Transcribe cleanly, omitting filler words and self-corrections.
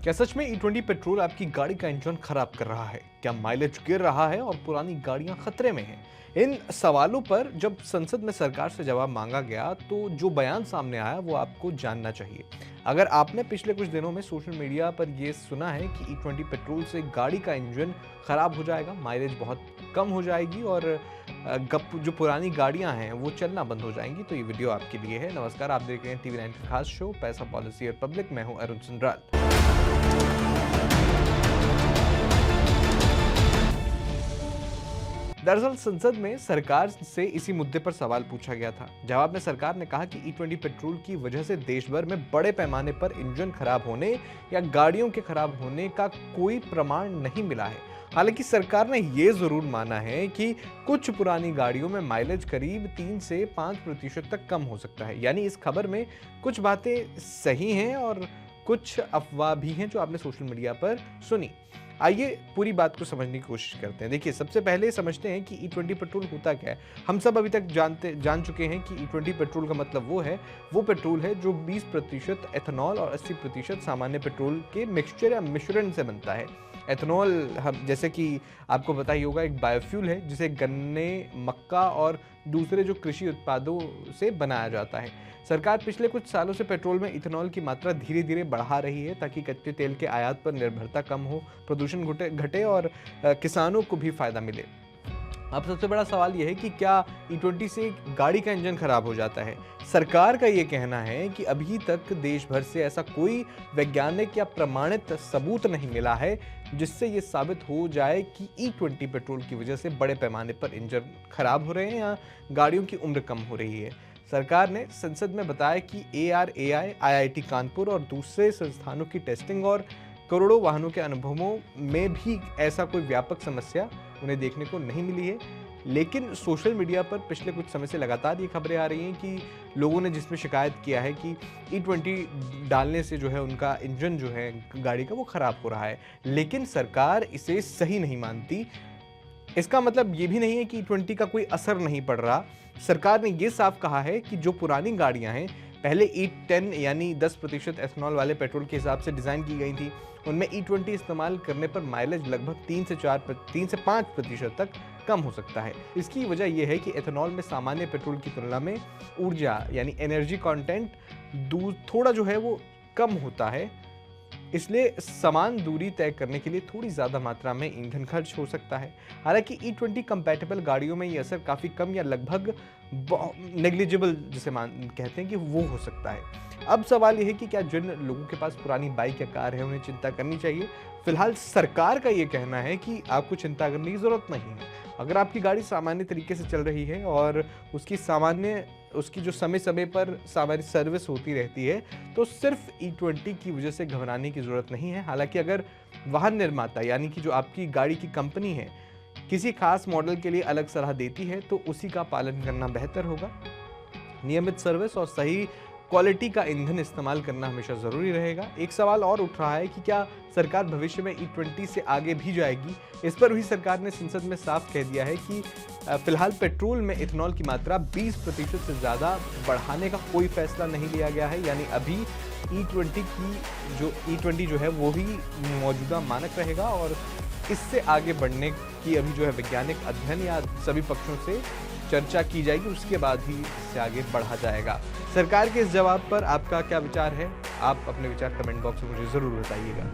क्या सच में E20 petrol आपकी गाड़ी का इंजन खराब कर रहा है? क्या माइलेज गिर रहा है और पुरानी गाड़ियां खतरे में हैं? इन सवालों पर जब संसद में सरकार से जवाब मांगा गया तो जो बयान सामने आया वो आपको जानना चाहिए। अगर आपने पिछले कुछ दिनों में सोशल मीडिया पर ये सुना है कि E20 पेट्रोल से गाड़ी का इंजन खराब हो जाएगा, माइलेज बहुत कम हो जाएगी और जो पुरानी गाड़ियां हैं वो चलना बंद हो जाएंगी, तो ये वीडियो आपके लिए है। नमस्कार, आप देख रहे हैं TV9 का खास शो पैसा, पॉलिसी और पब्लिक। मैं हूं अरुण सुंद्राल। दरअसल संसद में सरकार से इसी मुद्दे पर सवाल पूछा गया था। जवाब में सरकार ने कहा कि E20 पेट्रोल की वजह से देश भर में बड़े पैमाने पर इंजन खराब होने या गाड़ियों के खराब होने का कोई प्रमाण नहीं मिला है। हालांकि सरकार ने यह जरूर माना है कि कुछ पुरानी गाड़ियों में माइलेज करीब 3 से 5% तक कम हो सकता है। यानी इस खबर में कुछ बातें सही हैं और कुछ अफवाह भी हैं जो आपने सोशल मीडिया पर सुनी। आइए पूरी बात को समझने की कोशिश करते हैं। देखिए, सबसे पहले समझते हैं कि E20 पेट्रोल होता क्या है। हम सब अभी तक जान चुके हैं कि E20 पेट्रोल का मतलब वो पेट्रोल है जो 20% एथेनॉल और 80% सामान्य पेट्रोल के मिक्सचर या मिश्रण से बनता है। एथेनॉल, हम जैसे कि आपको पता ही होगा, एक बायोफ्यूल है जिसे गन्ने, मक्का और दूसरे जो कृषि उत्पादों से बनाया जाता है। सरकार पिछले कुछ सालों से पेट्रोल में इथेनॉल की मात्रा धीरे धीरे बढ़ा रही है ताकि कच्चे तेल के आयात पर निर्भरता कम हो, प्रदूषण घटे और किसानों को भी फायदा मिले। अब सबसे बड़ा सवाल यह है कि क्या E20 से गाड़ी का इंजन खराब हो जाता है? सरकार का यह कहना है कि अभी तक देश भर से ऐसा कोई वैज्ञानिक या प्रमाणित सबूत नहीं मिला है जिससे यह साबित हो जाए कि E20 पेट्रोल की वजह से बड़े पैमाने पर इंजन खराब हो रहे हैं या गाड़ियों की उम्र कम हो रही है। सरकार ने संसद में बताया कि ARAI, IIT कानपुर और दूसरे संस्थानों की टेस्टिंग और करोड़ों वाहनों के अनुभवों में भी ऐसा कोई व्यापक समस्या उन्हें देखने को नहीं मिली है। लेकिन सोशल मीडिया पर पिछले कुछ समय से लगातार ये खबरें आ रही हैं कि लोगों ने जिसमें शिकायत किया है कि E20 डालने से जो है उनका इंजन जो है गाड़ी का वो खराब हो रहा है, लेकिन सरकार इसे सही नहीं मानती। इसका मतलब ये भी नहीं है कि E20 का कोई असर नहीं पड़ रहा। सरकार ने ये साफ कहा है कि जो पुरानी गाड़ियां हैं पहले E10 यानी 10% एथेनॉल वाले पेट्रोल के हिसाब से डिज़ाइन की गई थी, उनमें E20 इस्तेमाल करने पर माइलेज लगभग 3 से 5% तक कम हो सकता है। इसकी वजह यह है कि एथेनॉल में सामान्य पेट्रोल की तुलना में ऊर्जा यानी एनर्जी कंटेंट थोड़ा जो है वो कम होता है, इसलिए समान दूरी तय करने के लिए थोड़ी ज़्यादा मात्रा में ईंधन खर्च हो सकता है। हालांकि E20 कंपैटिबल गाड़ियों में ये असर काफ़ी कम या लगभग नेग्लिजिबल जिसे कहते हैं कि वो हो सकता है। अब सवाल ये है कि क्या जिन लोगों के पास पुरानी बाइक या कार है उन्हें चिंता करनी चाहिए? फिलहाल सरकार का ये कहना है कि आपको चिंता करने की ज़रूरत नहीं है। अगर आपकी गाड़ी सामान्य तरीके से चल रही है और उसकी जो समय समय पर सामान्य सर्विस होती रहती है, तो सिर्फ E20 की वजह से घबराने की ज़रूरत नहीं है। हालांकि अगर वाहन निर्माता यानी कि जो आपकी गाड़ी की कंपनी है किसी खास मॉडल के लिए अलग सलाह देती है तो उसी का पालन करना बेहतर होगा। नियमित सर्विस और सही क्वालिटी का ईंधन इस्तेमाल करना हमेशा ज़रूरी रहेगा। एक सवाल और उठ रहा है कि क्या सरकार भविष्य में E20 से आगे भी जाएगी? इस पर भी सरकार ने संसद में साफ कह दिया है कि फिलहाल पेट्रोल में इथेनॉल की मात्रा 20% से ज़्यादा बढ़ाने का कोई फैसला नहीं लिया गया है। यानी अभी E20 जो है वो ही मौजूदा मानक रहेगा और इससे आगे बढ़ने की अभी जो है वैज्ञानिक अध्ययन या सभी पक्षों से चर्चा की जाएगी, उसके बाद ही इससे आगे बढ़ा जाएगा। सरकार के इस जवाब पर आपका क्या विचार है? आप अपने विचार कमेंट बॉक्स में मुझे ज़रूर बताइएगा।